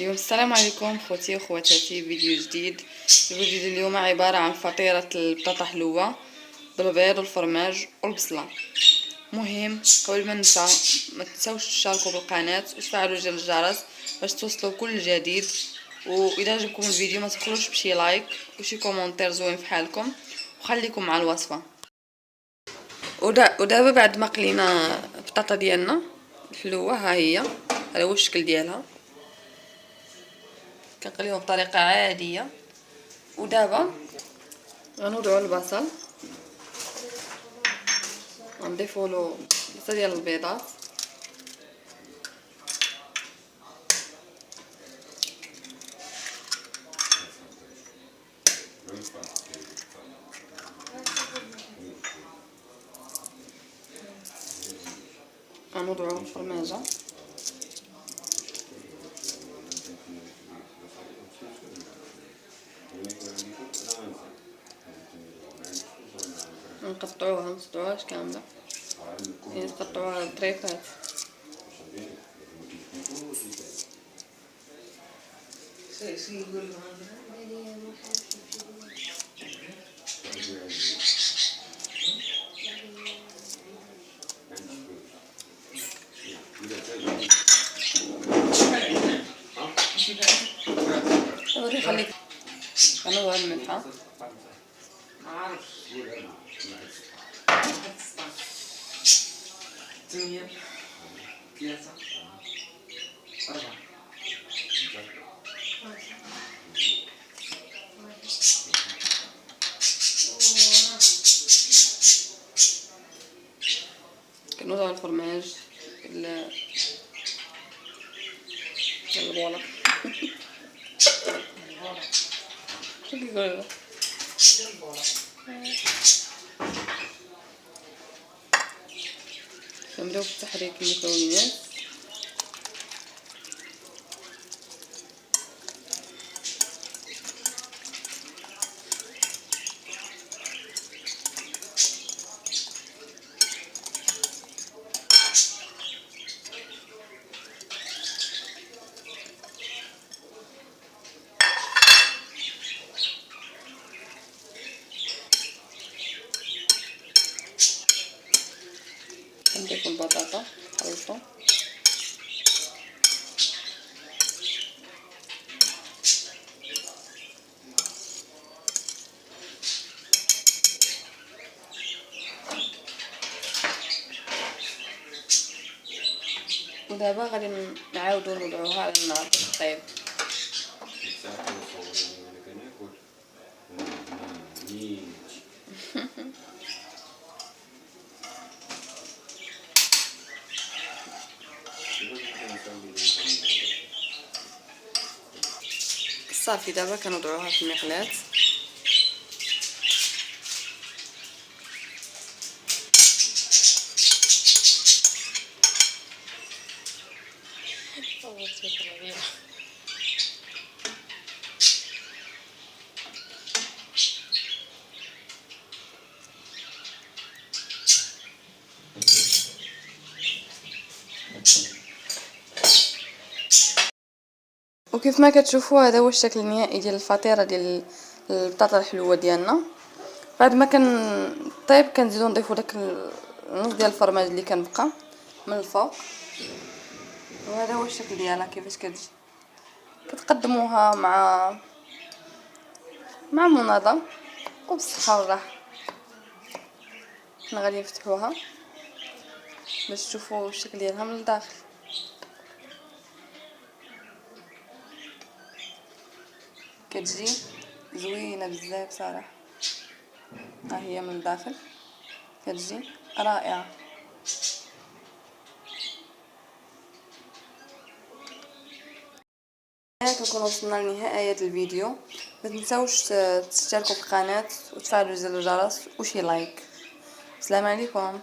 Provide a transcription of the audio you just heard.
السلام عليكم خوتي وخواتاتي. فيديو جديد. الفيديو ديال اليوم عبارة عن فطيرة البطاطا حلوة بالبيض والفرماج والبصلة. مهم قبل ما ننسى ما تنساوش تشاركوا بالقناة وتفعلوا زر الجرس باش توصلوا كل جديد، واذا عجبكم الفيديو ما تبخلوش بشي لايك وشي كومونتير زوين فحالكم، وخليكم مع الوصفة. ودابا بعد ما قلينا البطاطا ديالنا الحلوة، ها هي، هذا هو الشكل ديالها، كنقليوها بطريقه عاديه. ودابا غنوضعوا البصل، غنضيفوا له 3 ديال البيضات، غنوضعوا الفرماجه، نقطعوها، منقطعوهاش كامله، يعني نقطعوها طريفات. وري خليك غنوضع الملحه، كنوضعوا الفرماج البولة شو كيقولوا كنبداو بتحريك المكونات. نضيف البطاطا خلطو، ودابا غادي نعاودو نوضعوها على النار طيب. صافي دابا كنوضعوها في المقلاة، وكيف ما كتشوفوا هذا هو الشكل النهائي ديال الفطيره ديال البطاطا الحلوه ديالنا. بعد ما كنطيب كنزيدو نضيفو داك النص ديال الفرماج اللي كنبقى من الفوق، وهذا هو الشكل ديالها كيفاش كتجي. كتقدموها مع مناضه وبالصحه والراحه. حنا غادي نفتحوها باش تشوفوا الشكل ديالها من الداخل. كتجي زوينه بزاف صراحه، ها هي من الداخل كتجي رائعه. كنكون وصلنا لنهاية الفيديو. ما تنساوش تشتركوا في القناه وتفعلوا زر الجرس وشي لايك. السلام عليكم.